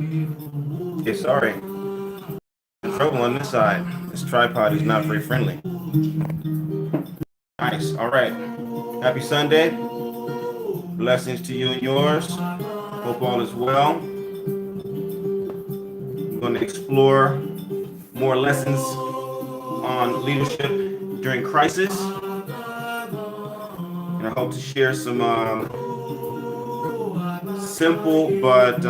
Okay, sorry. Trouble on this side. This tripod is not very friendly. Nice. All right. Happy Sunday. Blessings to you and yours. Hope all is well. We're going to explore more lessons on leadership during crisis. And I hope to share some simple but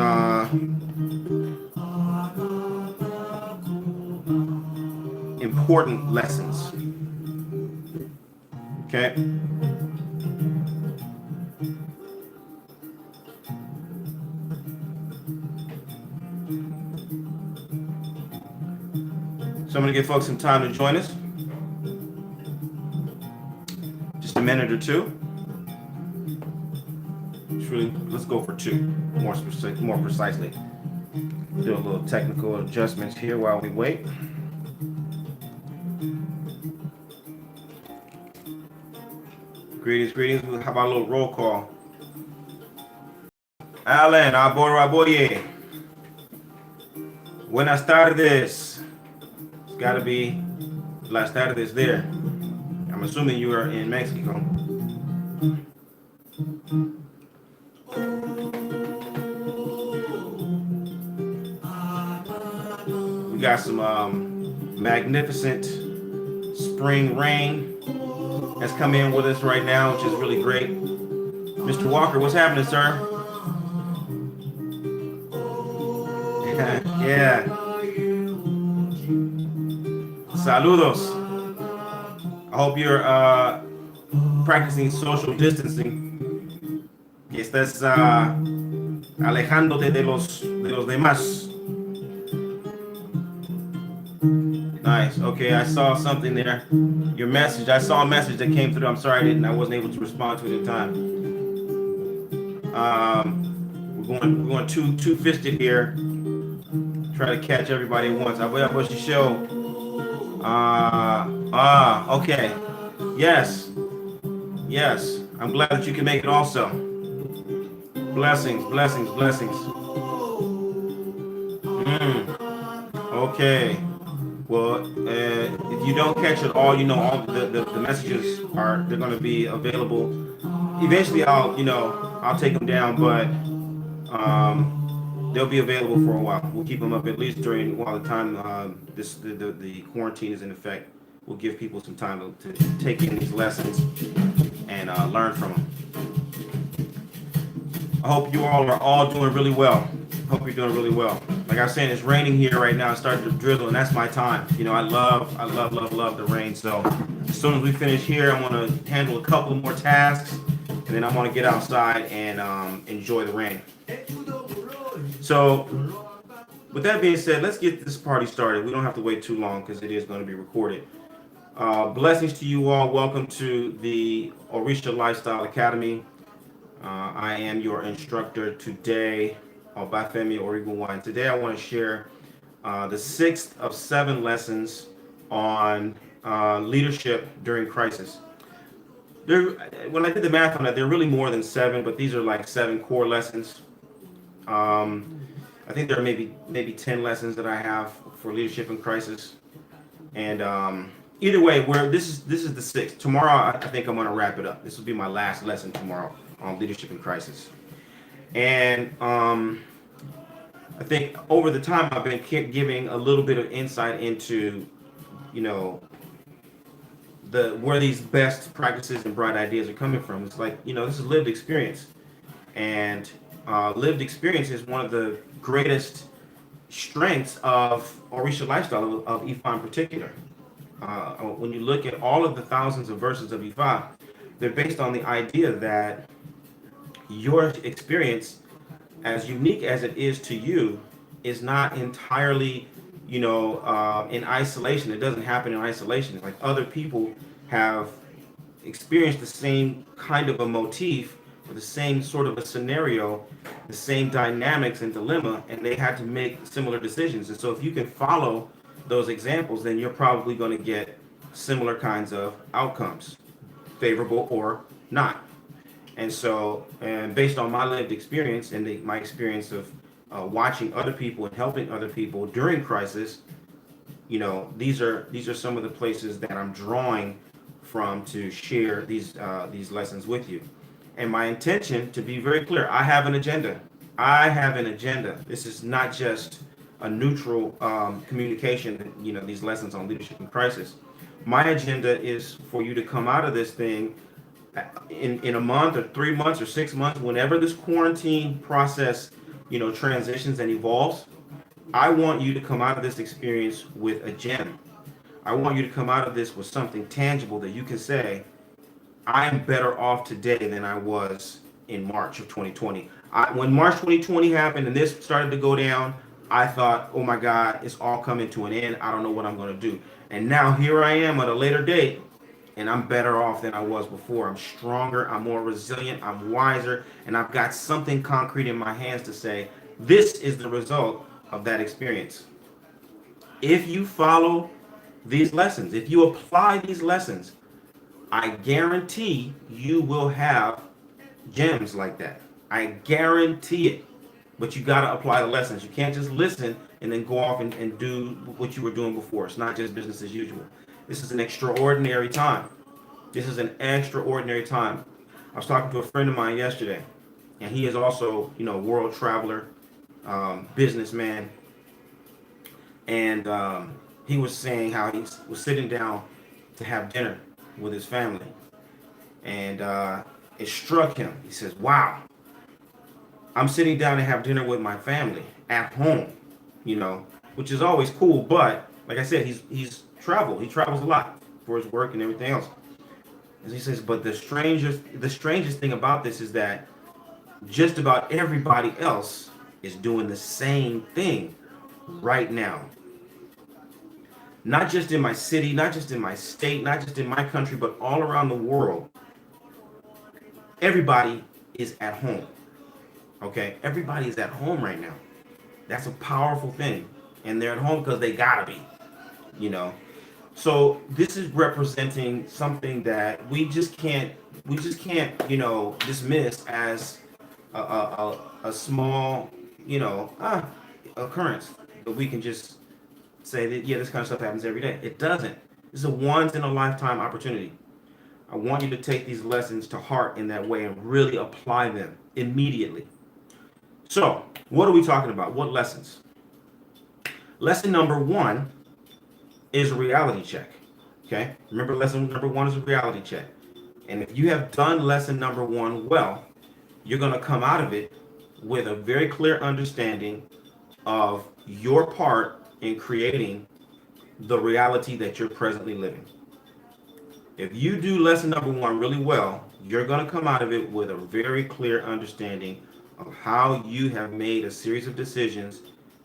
important lessons. Okay? So I'm going to give folks some time to join us. Just a minute or two. Let's go for two, more precisely. Do a little technical adjustments here while we wait. Greetings. How about a little roll call? Alan, aboye. Buenas tardes. It's got to be las tardes there. I'm assuming you are in Mexico. We got some magnificent spring rain that's come in with us right now, which is really great. Mr. Walker, what's happening, sir? Yeah. Saludos. I hope you're practicing social distancing. Que estás alejándote de los demás. Nice. Okay, I saw something there. Your message. I saw a message that came through. I'm sorry I wasn't able to respond to it in time. We're going two-fisted here. Try to catch everybody at once. What's your show? Okay. Yes. I'm glad that you can make it also. Blessings. Okay. Well, if you don't catch it all, all the messages they're going to be available. Eventually, I'll take them down, but they'll be available for a while. We'll keep them up at least while the time the quarantine is in effect. We'll give people some time to take in these lessons and learn from them. I hope you all are doing really well. Hope you're doing really well. Like I was saying, it's raining here right now. It's starting to drizzle, and that's my time. I love the rain. So as soon as we finish here, I'm going to handle a couple more tasks, and then I'm going to get outside and enjoy the rain. So with that being said, let's get this party started. We don't have to wait too long because it is going to be recorded. Blessings to you all. Welcome to the Orisha Lifestyle Academy. I am your instructor today, Obafemi Origuwa. Today I want to share the 6th of 7 lessons on leadership during crisis. When I did the math on that, there are really more than 7, but these are like 7 core lessons. I think there are maybe 10 lessons that I have for leadership in crisis. And either way, this is the 6th. Tomorrow, I think I'm going to wrap it up. This will be my last lesson tomorrow on leadership in crisis. And I think over the time I've been giving a little bit of insight into, where these best practices and bright ideas are coming from. It's like, this is lived experience. And lived experience is one of the greatest strengths of Orisha Lifestyle, of Ifa in particular. When you look at all of the thousands of verses of Ifa, they're based on the idea that your experience, as unique as it is to you, is not entirely, in isolation. It doesn't happen in isolation. It's like other people have experienced the same kind of a motif, or the same sort of a scenario, the same dynamics and dilemma, and they had to make similar decisions. And so if you can follow those examples, then you're probably going to get similar kinds of outcomes, favorable or not. And so, based on my lived experience and my experience of, watching other people and helping other people during crisis, these are some of the places that I'm drawing from to share these lessons with you. And my intention, to be very clear, I have an agenda. I have an agenda. This is not just a neutral communication. These lessons on leadership in crisis. My agenda is for you to come out of this thing in a month or 3 months or 6 months, whenever this quarantine process, transitions and evolves. I want you to come out of this experience with a gem. I want you to come out of this with something tangible that you can say, I am better off today than I was in March of 2020. When March 2020 happened and this started to go down, I thought, oh my God, it's all coming to an end. I don't know what I'm going to do. And now here I am at a later date, and I'm better off than I was before. I'm stronger, I'm more resilient, I'm wiser, and I've got something concrete in my hands to say, this is the result of that experience. If you follow these lessons, if you apply these lessons, I guarantee you will have gems like that. I guarantee it. But you got to apply the lessons. You can't just listen and then go off and do what you were doing before. It's not just business as usual. This is an extraordinary time. This is an extraordinary time. I was talking to a friend of mine yesterday, and he is also, world traveler, businessman, and he was saying how he was sitting down to have dinner with his family, and it struck him. He says, "Wow, I'm sitting down to have dinner with my family at home, which is always cool. But like I said, he's traveled. He travels a lot for his work and everything else." And he says, "But the strangest thing about this is that just about everybody else is doing the same thing right now. Not just in my city, not just in my state, not just in my country, but all around the world. Everybody is at home. Okay? Everybody is at home right now. That's a powerful thing. And they're at home because they gotta be, So this is representing something that we just can't, dismiss as a small, occurrence. But we can just say that, yeah, this kind of stuff happens every day. It doesn't. This is a once in a lifetime opportunity. I want you to take these lessons to heart in that way and really apply them immediately. So, what are we talking about? What lessons? Lesson number one is a reality check. Okay? Remember, lesson number one is a reality check. And if you have done lesson number one well, you're going to come out of it with a very clear understanding of your part in creating the reality that you're presently living. If you do lesson number one really well, you're going to come out of it with a very clear understanding of how you have made a series of decisions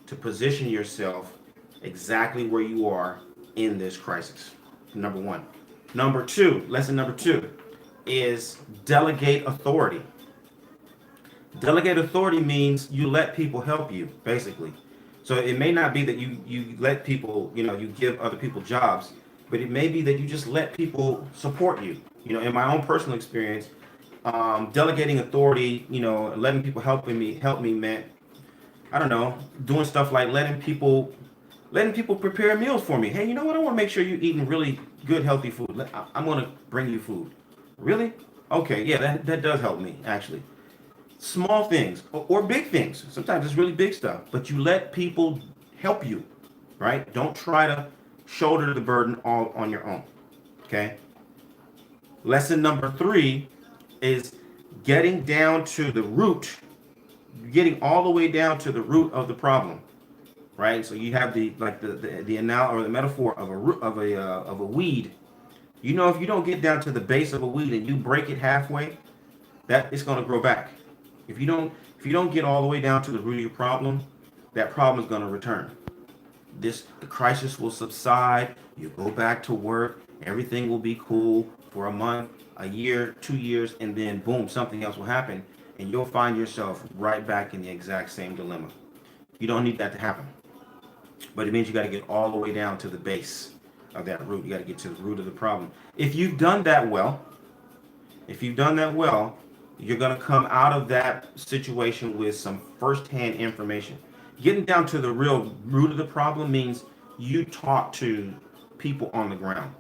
to position yourself exactly where you are in this crisis. Number one. Number two, lesson number two is delegate authority. Delegate authority means you let people help you, basically. So it may not be that you let people, you give other people jobs, but it may be that you just let people support you. In my own personal experience, delegating authority, letting people help me meant, I don't know, doing stuff like letting people prepare meals for me. Hey, you know what? I want to make sure you're eating really good, healthy food. I'm going to bring you food. Really? Okay, yeah, that does help me, actually. Small things or big things. Sometimes it's really big stuff, but you let people help you, right? Don't try to shoulder the burden all on your own. Okay. Lesson number three is getting down to the root, getting all the way down to the root of the problem, right? So you have the analogy or the metaphor of a weed. If you don't get down to the base of a weed and you break it halfway, that it's going to grow back. If you don't get all the way down to the root of your problem, that problem is going to return. The crisis will subside. You go back to work. Everything will be cool for a month, a year, 2 years, and then boom, something else will happen, and you'll find yourself right back in the exact same dilemma. You don't need that to happen, but it means you got to get all the way down to the base of that root. You got to get to the root of the problem. If you've done that well, You're going to come out of that situation with some firsthand information. Getting down to the real root of the problem means you talk to people on the ground.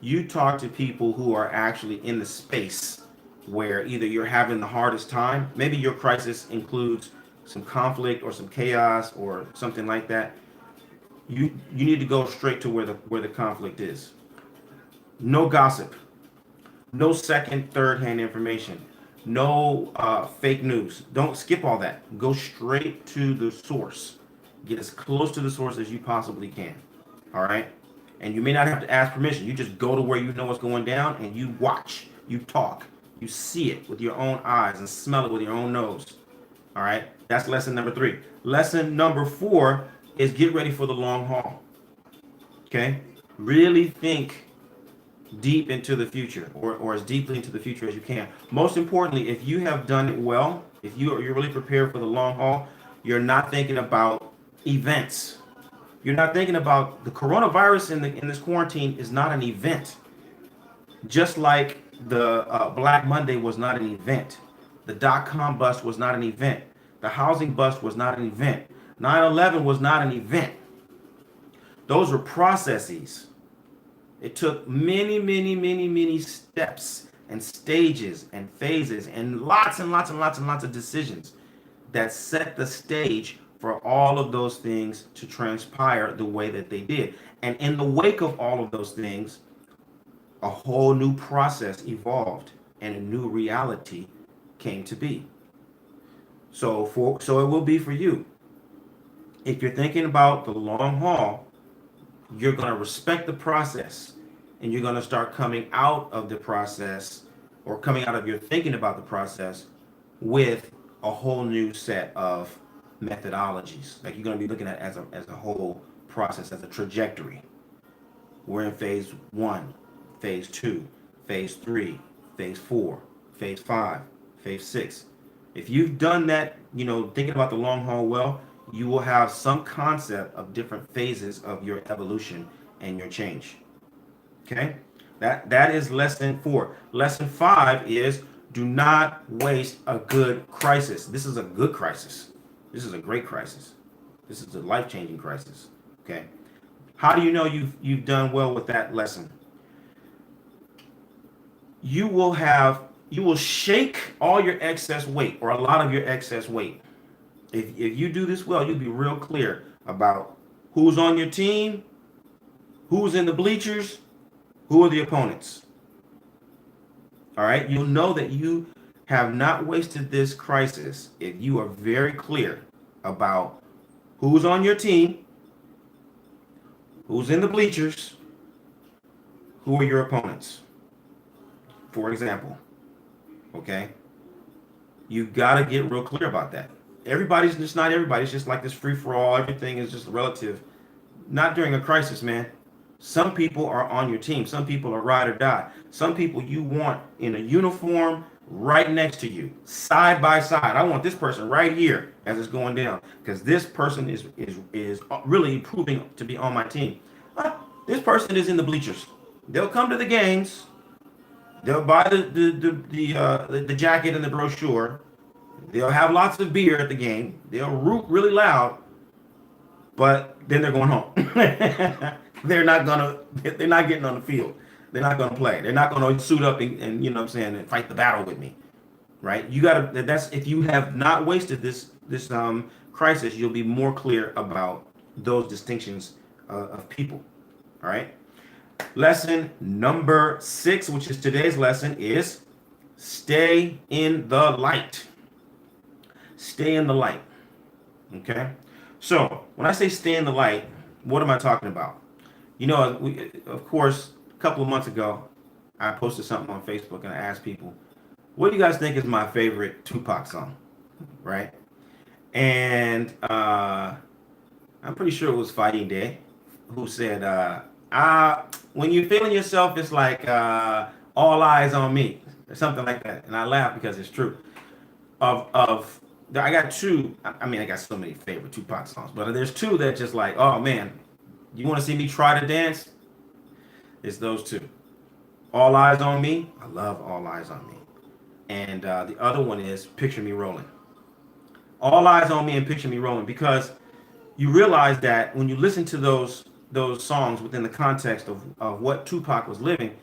You talk to people who are actually in the space where either you're having the hardest time, maybe your crisis includes some conflict or some chaos or something like that. You need to go straight to where the conflict is. No gossip, no second, third hand information, no fake news. Don't skip all that. Go straight to the source. Get as close to the source as you possibly can. All right. And you may not have to ask permission. You just go to where you know what's going down and you watch, you talk, you see it with your own eyes and smell it with your own nose. All right. That's lesson number 3. Lesson number 4 is get ready for the long haul. Okay. Really think deep into the future, or as deeply into the future as you can. Most importantly, if you have done it well, if you're really prepared for the long haul, you're not thinking about events. You're not thinking about the coronavirus in this quarantine is not an event. Just like the Black Monday was not an event. The dot-com bust was not an event. The housing bust was not an event. 9/11 was not an event. Those were processes. It took many, many, many, many steps and stages and phases and lots and lots and lots and lots of decisions that set the stage for all of those things to transpire the way that they did. And in the wake of all of those things, a whole new process evolved and a new reality came to be. So it will be for you. If you're thinking about the long haul, you're going to respect the process and you're going to start coming out of the process or coming out of your thinking about the process with a whole new set of methodologies. Like you're going to be looking at as a whole process, as a trajectory. We're in phase 1, phase 2, phase 3, phase 4, phase 5, phase 6. If you've done that, thinking about the long haul well, you will have some concept of different phases of your evolution and your change. Okay? That is lesson 4. Lesson 5 is do not waste a good crisis. This is a good crisis. This is a great crisis. This is a life-changing crisis. Okay? How do you know you've done well with that lesson? You will shake all your excess weight or a lot of your excess weight. If you do this well, you'll be real clear about who's on your team, who's in the bleachers, who are the opponents. All right? You'll know that you have not wasted this crisis if you are very clear about who's on your team, who's in the bleachers, who are your opponents. For example, okay? You got to get real clear about that. Everybody's just not everybody. It's just like this free for all. Everything is just relative. Not during a crisis, man. Some people are on your team. Some people are ride or die. Some people you want in a uniform right next to you, side by side. I want this person right here as it's going down because this person is really proving to be on my team. This person is in the bleachers. They'll come to the games. They'll buy the jacket and the brochure. They'll have lots of beer at the game. They'll root really loud, but then they're going home. They're not getting on the field. They're not gonna play. They're not gonna suit up and you know what I'm saying, and fight the battle with me. Right? That's if you have not wasted this crisis, you'll be more clear about those distinctions of people. All right. Lesson number 6, which is today's lesson, is stay in the light. Stay in the light. Okay? So, when I say stay in the light, what am I talking about? Of course, a couple of months ago, I posted something on Facebook and I asked people, what do you guys think is my favorite Tupac song? Right? And I'm pretty sure it was Fighting Day who said, when you're feeling yourself, it's like all eyes on me or something like that. And I laugh because it's true. I got 2. I mean, I got so many favorite Tupac songs, but there's 2 that just like, oh man, you want to see me try to dance? It's those 2. All Eyes on Me. I love All Eyes on Me. and the other one is Picture Me Rolling. All Eyes on Me and Picture Me Rolling, because you realize that when you listen to those songs within the context of what Tupac was living,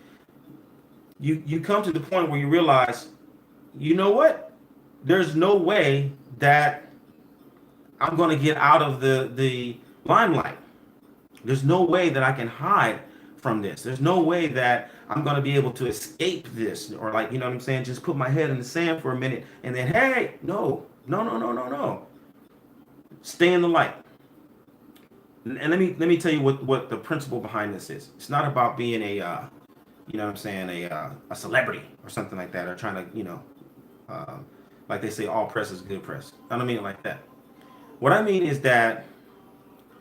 you come to the point where you realize, you know what? There's no way that I'm going to get out of the limelight. There's no way that I can hide from this. There's no way that I'm going to be able to escape this, or, like, you know what I'm saying, just put my head in the sand for a minute and then, hey, no, no, no, no, no, no. Stay in the light. And let me tell you what the principle behind this is. It's not about being you know what I'm saying, a celebrity or something like that, or trying to, like they say, all press is good press. I don't mean it like that. What I mean is that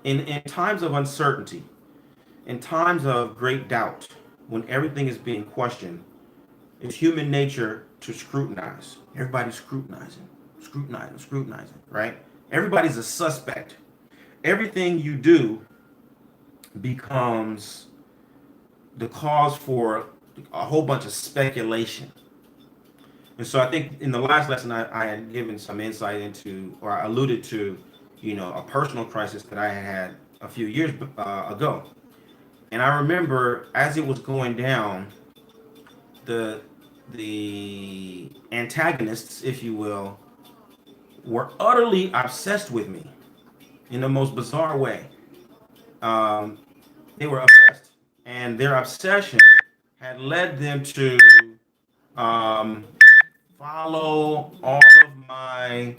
in times of uncertainty, in times of great doubt, when everything is being questioned, it's human nature to scrutinize. Everybody's scrutinizing, scrutinizing, scrutinizing, right? Everybody's a suspect. Everything you do becomes the cause for a whole bunch of speculation. And so I think in the last lesson, I had given some insight into, or I alluded to, a personal crisis that I had a few years ago. And I remember as it was going down, the antagonists, if you will, were utterly obsessed with me in the most bizarre way. Um, they were obsessed, and their obsession had led them to um, follow all of my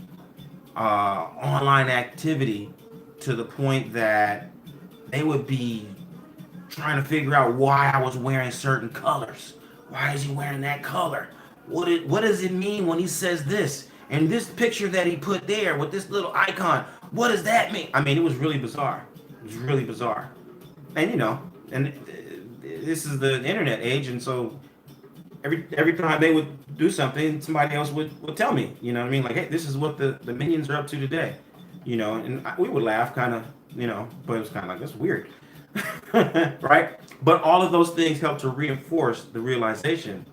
online activity, to the point that they would be trying to figure out why I was wearing certain colors. Why is he wearing that color? What does it mean when he says this? And this picture that he put there with this little icon, what does that mean? I mean, it was really bizarre. It was really bizarre. And this is the internet age, and so every time they would do something, somebody else would tell me. You know what I mean? Like, hey, this is what the minions are up to today. And we would laugh, kind of, but it was kind of like, that's weird. Right? But all of those things help to reinforce the realization.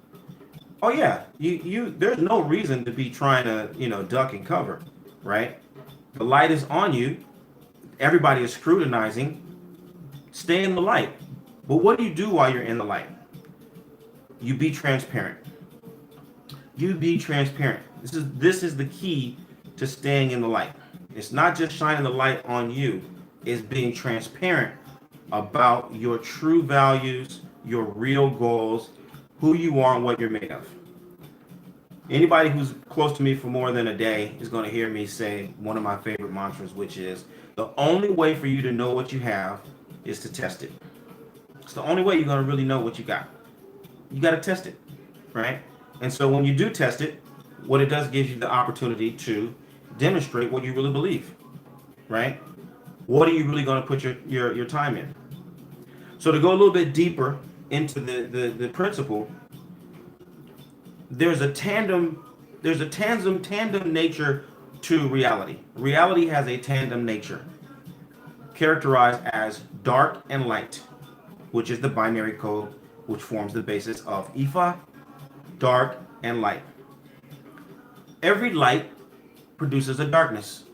Oh yeah, you there's no reason to be trying to, duck and cover, right? The light is on you. Everybody is scrutinizing. Stay in the light. But what do you do while you're in the light? You be transparent. You be transparent. This is the key to staying in the light. It's not just shining the light on you. It's being transparent about your true values, your real goals, who you are, and what you're made of. Anybody who's close to me for more than a day is going to hear me say one of my favorite mantras, which is, the only way for you to know what you have is to test it. It's the only way you're going to really know what you got. You got to test it, right? And so when you do test it, what it does gives you the opportunity to demonstrate what you really believe, right? What are you really going to put your time in? So to go a little bit deeper into the principle, there's a tandem nature to reality. Reality has a tandem nature, characterized as dark and light, which is the binary code which forms the basis of Ifa, dark and light. Every light produces a darkness.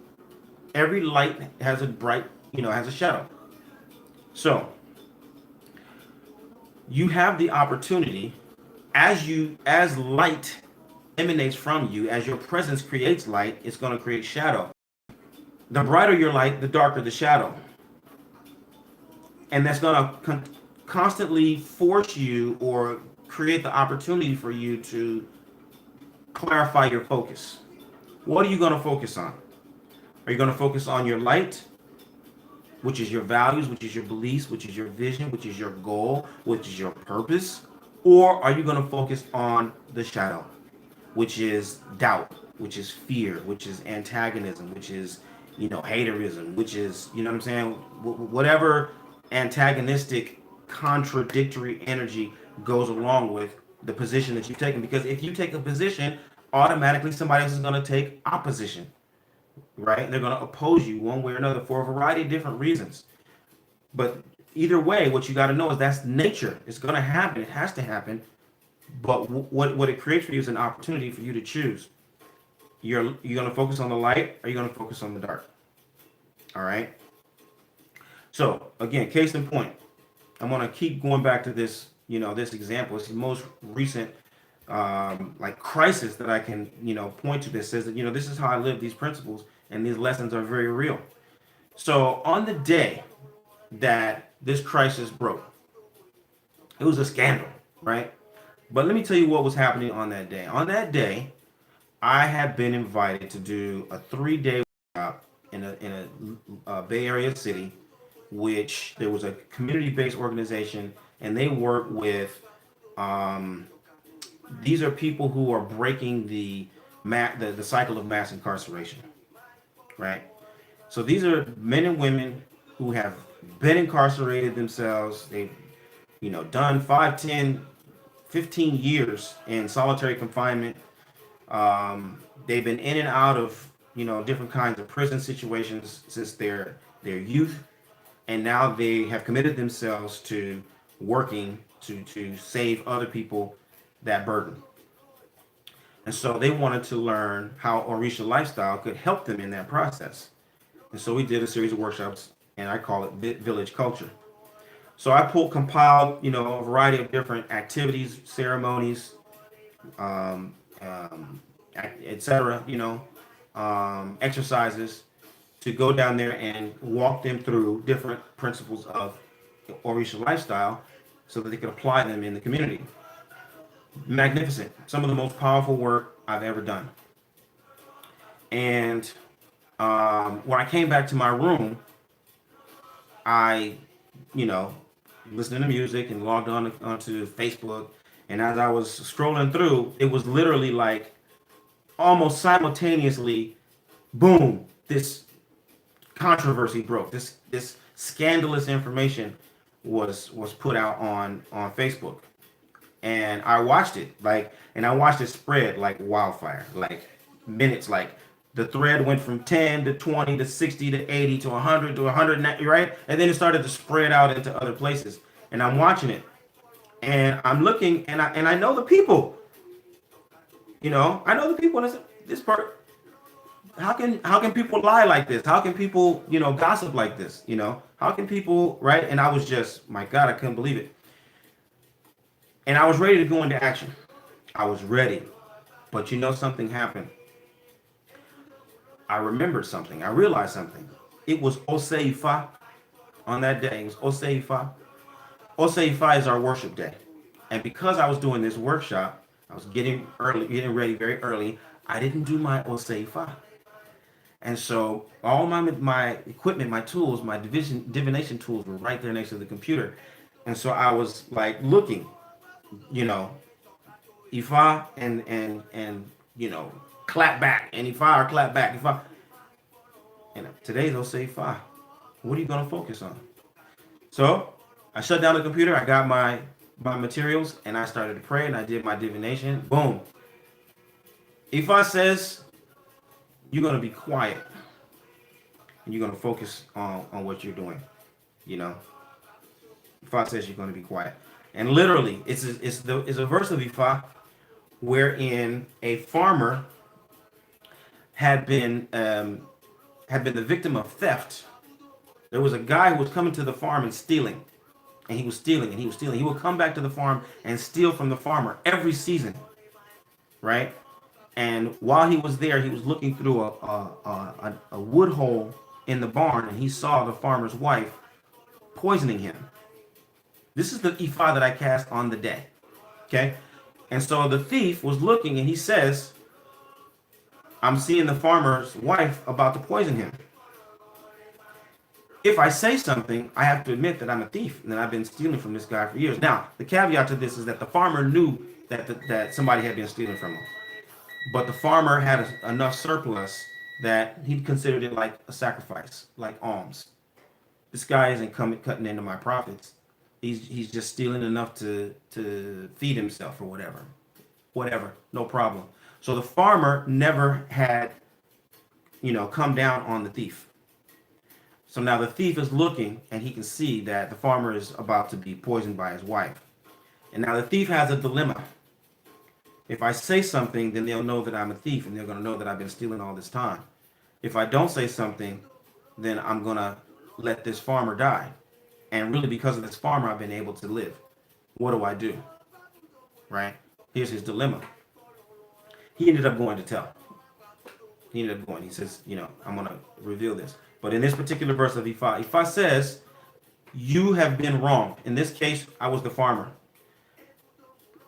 Every light has a bright, has a shadow. So you have the opportunity, as light emanates from you, as your presence creates light, it's going to create shadow. The brighter your light, the darker the shadow. And that's going to constantly force you, or create the opportunity for you to clarify your focus. What are you going to focus on? Are you going to focus on your light, which is your values, which is your beliefs, which is your vision, which is your goal, which is your purpose? Or are you going to focus on the shadow, which is doubt, which is fear, which is antagonism, which is, haterism, which is, what I'm saying, whatever antagonistic, contradictory energy goes along with the position that you've taken? Because if you take a position, automatically somebody else is going to take opposition, right? They're going to oppose you one way or another for a variety of different reasons. But either way, what you got to know is that's nature. It's going to happen. It has to happen. But what it creates for you is an opportunity for you to choose. You're going to focus on the light, or you're going to focus on the dark. All right. So again, case in point, I'm going to keep going back to this. This example. It's the most recent like crisis that I can point to that says that this is how I live these principles, and these lessons are very real. So on the day that this crisis broke, it was a scandal, right? But let me tell you what was happening on that day. On that day, I had been invited to do a 3-day workshop in a Bay Area city, which there was a community-based organization, and they work with um, these are people who are breaking the cycle of mass incarceration, right? So these are men and women who have been incarcerated themselves. They've done 5, 10, 15 years in solitary confinement. They've been in and out of different kinds of prison situations since their youth, and now they have committed themselves to working to save other people that burden. And so they wanted to learn how Orisha lifestyle could help them in that process. And so we did a series of workshops, and I call it Village Culture. So I compiled, a variety of different activities, ceremonies, um, um, etc. Exercises to go down there and walk them through different principles of Orisha lifestyle, so that they could apply them in the community. Magnificent. Some of the most powerful work I've ever done. And when I came back to my room, I, you know, listening to music and logged onto Facebook. And as I was scrolling through, it was literally like almost simultaneously, boom, this controversy broke. This scandalous information was put out on Facebook. And I watched it and I watched it spread like wildfire, like minutes, like the thread went from 10 to 20 to 60 to 80 to 100 to 100, right? And then it started to spread out into other places. And I'm watching it and I'm looking and I know the people, I know the people in this part. How can people lie like this? How can people, gossip like this? How can people, right? And I was just, my God, I couldn't believe it. And I was ready to go into action. I was ready. But something happened. I remembered something. I realized something. It was Oseifa on that day. It was Oseifa. Oseifa is our worship day. And because I was doing this workshop, I was getting ready very early. I didn't do my Oseifa. And so all my equipment, my tools, my divination tools were right there next to the computer. And so I was like looking, Ifa and clap back, and Ifa or clap back, Ifa. And today they'll say Ifa. What are you gonna focus on? So I shut down the computer, I got my materials, and I started to pray, and I did my divination. Boom. Ifa says you're gonna be quiet, and you're gonna focus on what you're doing. Ifa says you're gonna be quiet. And literally, it's a verse of Ifa wherein a farmer had been the victim of theft. There was a guy who was coming to the farm and stealing, and he was stealing and he was stealing. He would come back to the farm and steal from the farmer every season, right? And while he was there, he was looking through a wood hole in the barn, and he saw the farmer's wife poisoning him. This is the Ifa that I cast on the day. Okay? And so the thief was looking and he says, I'm seeing the farmer's wife about to poison him. If I say something, I have to admit that I'm a thief and that I've been stealing from this guy for years. Now, the caveat to this is that the farmer knew that somebody had been stealing from him. But the farmer had enough surplus that he considered it like a sacrifice, like alms. This guy isn't cutting into my profits. He's just stealing enough to feed himself or whatever, no problem. So the farmer never had, come down on the thief. So now the thief is looking and he can see that the farmer is about to be poisoned by his wife. And now the thief has a dilemma. If I say something, then they'll know that I'm a thief and they're going to know that I've been stealing all this time. If I don't say something, then I'm going to let this farmer die. And really, because of this farmer, I've been able to live. What do I do? Right? Here's his dilemma. He ended up going to tell. He ended up going. He says, I'm going to reveal this. But in this particular verse of Ifa, Ifa says, you have been wronged. In this case, I was the farmer.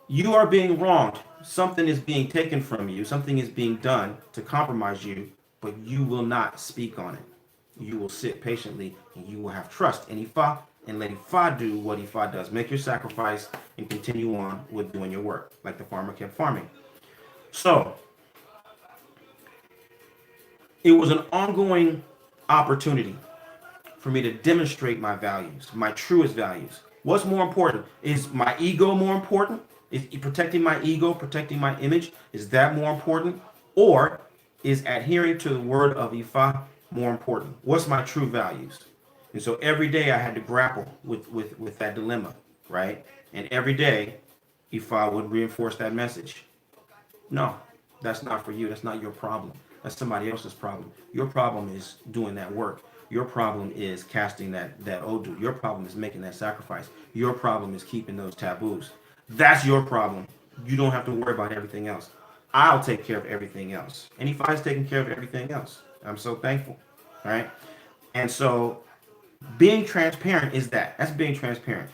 You are being wronged. Something is being taken from you. Something is being done to compromise you, but you will not speak on it. You will sit patiently and you will have trust in Ifa and let Ifa do what Ifa does. Make your sacrifice and continue on with doing your work, like the farmer kept farming. So, it was an ongoing opportunity for me to demonstrate my values, my truest values. What's more important? Is my ego more important? Is protecting my ego, protecting my image, is that more important? Or is adhering to the word of Ifa more important? What's my true values? And so every day I had to grapple with that dilemma, right? And every day Ifa would reinforce that message. No, that's not for you. That's not your problem. That's somebody else's problem. Your problem is doing that work. Your problem is casting that Odu. Your problem is making that sacrifice. Your problem is keeping those taboos. That's your problem. You don't have to worry about everything else. I'll take care of everything else. And Ifa is taking care of everything else. I'm so thankful. All right. And so being transparent is that. That's being transparent.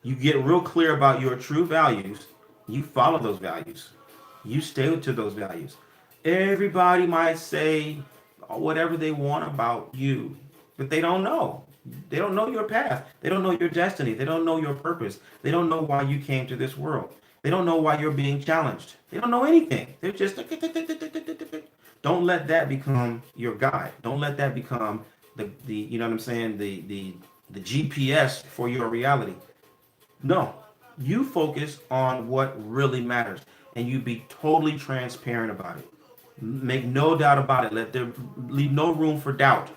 You get real clear about your true values. You follow those values. You stay to those values. Everybody might say whatever they want about you, but they don't know. They don't know your path. They don't know your destiny. They don't know your purpose. They don't know why you came to this world. They don't know why you're being challenged. They don't know anything. They're just don't let that become your guide. Don't let that become the you know what I'm saying, the GPS for your reality. No. You focus on what really matters and you be totally transparent about it. Make no doubt about it. Let there leave no room for doubt.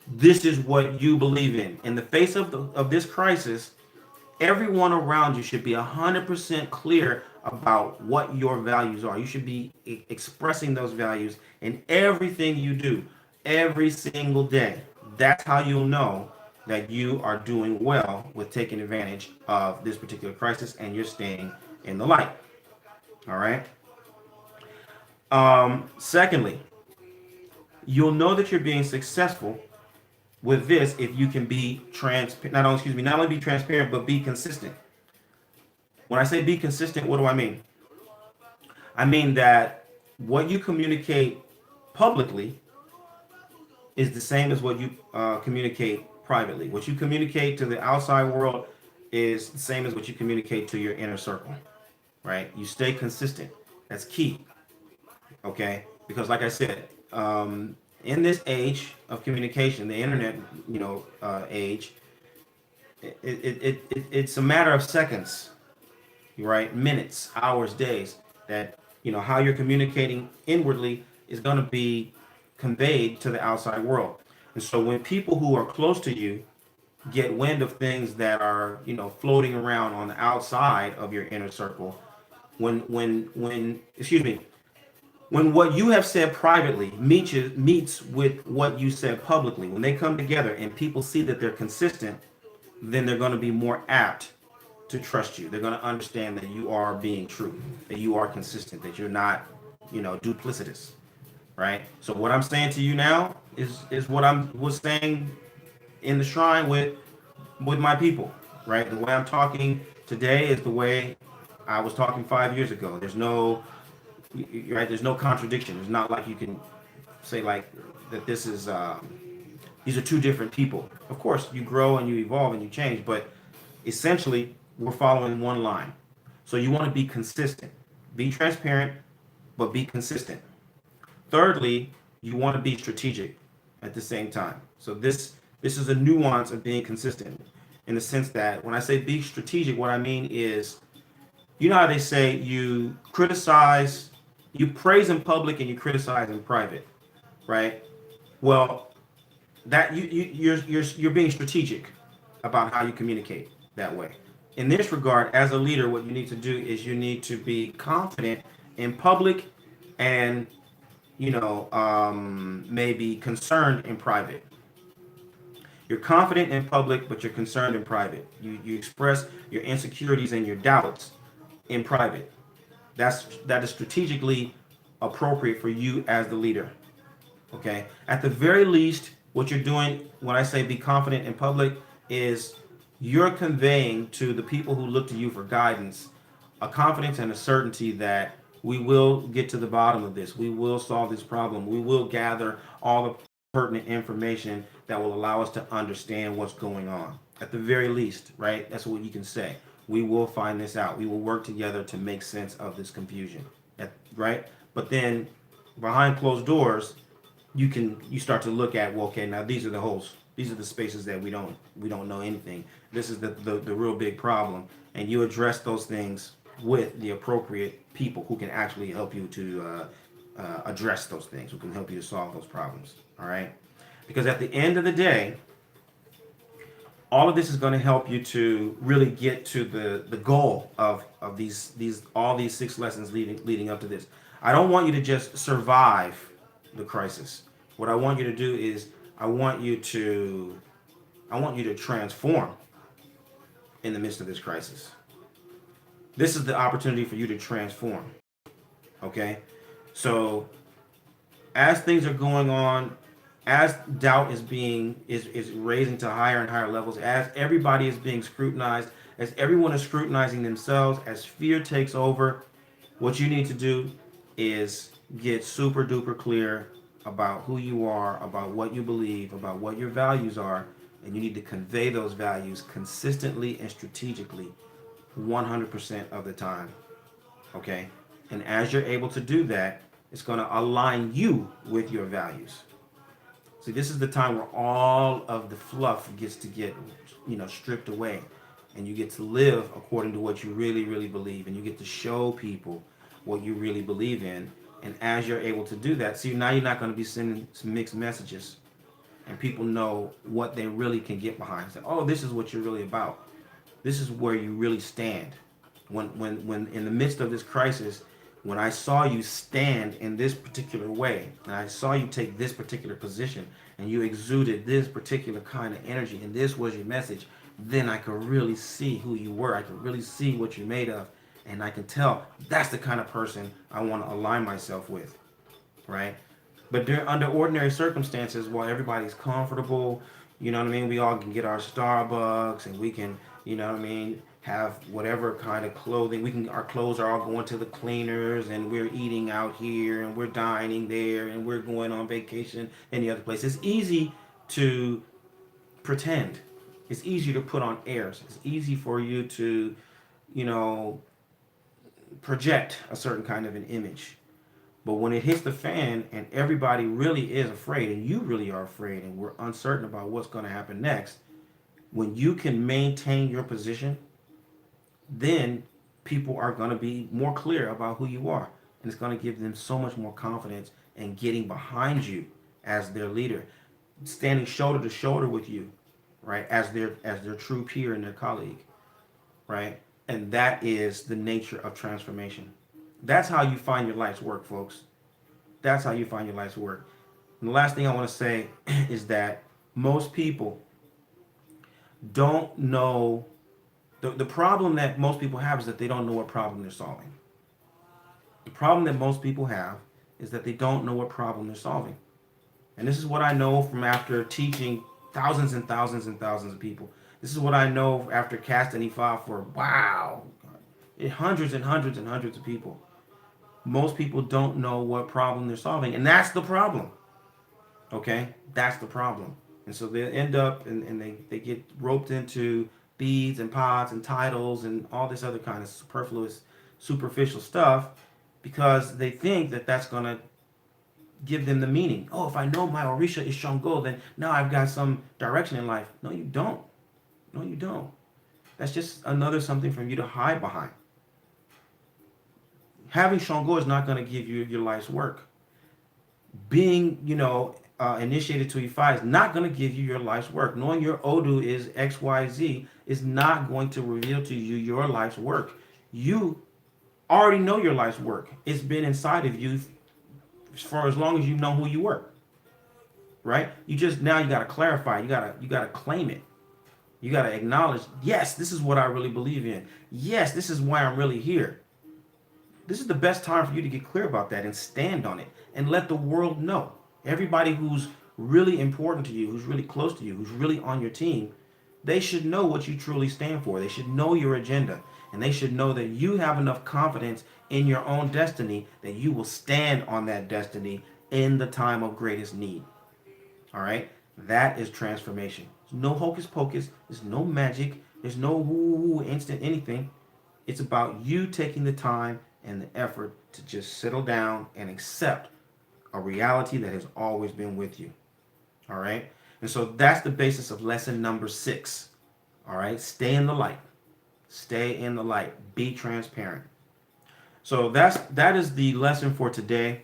This is what you believe in. In the face of this crisis, everyone around you should be 100% clear about what your values are. You should be expressing those values in everything you do, every single day. That's how you'll know that you are doing well with taking advantage of this particular crisis and you're staying in the light. All right. Secondly, you'll know that you're being successful with this if you can be not only be transparent, but be consistent. When I say be consistent, what do I mean? I mean that what you communicate publicly is the same as what you communicate privately. What you communicate to the outside world is the same as what you communicate to your inner circle, right? You stay consistent. That's key. Okay, because like I said, in this age of communication, the internet, age, it's a matter of seconds, right? Minutes, hours, days. That how you're communicating inwardly is going to be conveyed to the outside world. And so when people who are close to you get wind of things that are floating around on the outside of your inner circle, when what you have said privately meets with what you said publicly, when they come together and people see that they're consistent, then they're going to be more apt to trust you. They're going to understand that you are being true, that you are consistent, that you're not, duplicitous, right? So what I'm saying to you now is what I was saying in the shrine with my people, right? The way I'm talking today is the way I was talking 5 years ago. There's no contradiction. It's not like you can say like that this is these are two different people. Of course, you grow and you evolve and you change, but essentially we're following one line. So you want to be consistent. Be transparent, but be consistent. Thirdly, you want to be strategic at the same time. So this is a nuance of being consistent in the sense that when I say be strategic, what I mean is, how they say you praise in public and you criticize in private, right? Well, that you're being strategic about how you communicate that way. in this regard, as a leader, what you need to do is you need to be confident in public and, maybe concerned in private. You're confident in public, but you're concerned in private. You express your insecurities and your doubts in private. That is strategically appropriate for you as the leader. Okay. At the very least, what you're doing when I say be confident in public is you're conveying to the people who look to you for guidance a confidence and a certainty that we will get to the bottom of this. We will solve this problem. We will gather all the pertinent information that will allow us to understand what's going on. At the very least, right? That's what you can say. We will find this out. We will work together to make sense of this confusion. Right? But then behind closed doors, you start to look at, well, okay, now these are the holes. These are the spaces that we don't know anything. This is the real big problem. And you address those things with the appropriate people who can actually help you to address those things, who can help you to solve those problems. All right? Because at the end of the day, all of this is going to help you to really get to the goal of these all these 6 lessons leading up to this. I don't want you to just survive the crisis. What I want you to do is I want you to transform in the midst of this crisis. This is the opportunity for you to transform. Okay? So as things are going on, as doubt is raising to higher and higher levels, as everybody is being scrutinized, as everyone is scrutinizing themselves, as fear takes over, what you need to do is get super duper clear about who you are, about what you believe, about what your values are, and you need to convey those values consistently and strategically 100% of the time. Okay? And as you're able to do that, it's going to align you with your values. See, this is the time where all of the fluff gets to get, stripped away, and you get to live according to what you really, really believe, and you get to show people what you really believe in. And as you're able to do that, see, now you're not going to be sending some mixed messages, and people know what they really can get behind. Say, oh, this is what you're really about. This is where you really stand. When in the midst of this crisis, when I saw you stand in this particular way, and I saw you take this particular position, and you exuded this particular kind of energy, and this was your message, then I could really see who you were. I could really see what you're made of, and I can tell that's the kind of person I want to align myself with, right? But under ordinary circumstances, while everybody's comfortable, we all can get our Starbucks, and we can, have whatever kind of clothing. Our clothes are all going to the cleaners, and we're eating out here, and we're dining there, and we're going on vacation any other place. It's easy to pretend. It's easy to put on airs. It's easy for you to, project a certain kind of an image. But when it hits the fan and everybody really is afraid, and you really are afraid, and we're uncertain about what's going to happen next, when you can maintain your position, then people are going to be more clear about who you are. And it's going to give them so much more confidence in getting behind you as their leader, standing shoulder to shoulder with you, right, as their true peer and their colleague, right? And that is the nature of transformation. That's how you find your life's work, folks. That's how you find your life's work. And the last thing I want to say is that most people don't know. The problem that most people have is that they don't know what problem they're solving. The problem that most people have is that they don't know what problem they're solving. And this is what I know from after teaching thousands and thousands and thousands of people. This is what I know after casting Ifa for, hundreds and hundreds and hundreds of people. Most people don't know what problem they're solving, and that's the problem. Okay? That's the problem. And so they end up and they get roped into beads and pots and titles and all this other kind of superfluous, superficial stuff because they think that that's going to give them the meaning. Oh, if I know my Orisha is Shango, then now I've got some direction in life. No, you don't. No, you don't. That's just another something for you to hide behind. Having Shango is not going to give you your life's work. Being, initiated to Ifa is not going to give you your life's work. Knowing your Odu is XYZ is not going to reveal to you your life's work. You already know your life's work. It's been inside of you for as long as you know who you were. Right? You just now you got to clarify. You got to claim it. You got to acknowledge, yes, this is what I really believe in. Yes, this is why I'm really here. This is the best time for you to get clear about that and stand on it and let the world know. Everybody who's really important to you, who's really close to you, who's really on your team, they should know what you truly stand for. They should know your agenda, and they should know that you have enough confidence in your own destiny that you will stand on that destiny in the time of greatest need. All right? That is transformation. There's no hocus pocus. There's no magic. There's no woo instant anything. It's about you taking the time and the effort to just settle down and accept a reality that has always been with you. All right? And so that's the basis of lesson number 6. All right? Stay in the light. Stay in the light. Be transparent. So that is the lesson for today.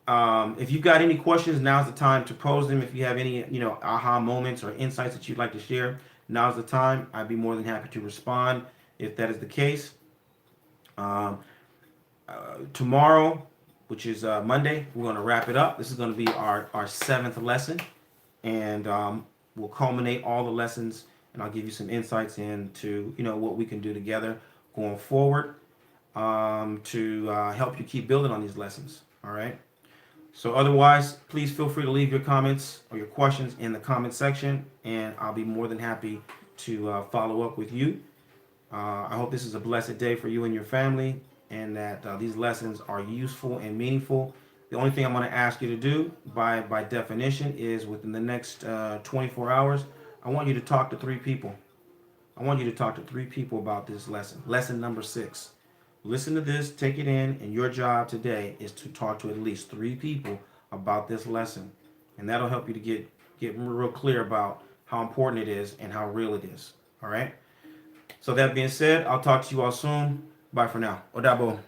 If you've got any questions, now's the time to pose them. If you have any, aha moments or insights that you'd like to share, now's the time. I'd be more than happy to respond if that is the case. Tomorrow, which is Monday, we're going to wrap it up. This is going to be our 7th lesson, and we'll culminate all the lessons, and I'll give you some insights into what we can do together going forward to help you keep building on these lessons. All right. So otherwise, please feel free to leave your comments or your questions in the comment section, and I'll be more than happy to follow up with you. I hope this is a blessed day for you and your family, and that these lessons are useful and meaningful. The only thing I'm going to ask you to do by definition is within the next 24 hours, I want you to talk to 3 people. I want you to talk to 3 people about this lesson number 6. Listen to this, take it in, and your job today is to talk to at least 3 people about this lesson. And that'll help you to get real clear about how important it is and how real it is. All right? So that being said, I'll talk to you all soon. Bye for now. Odabo.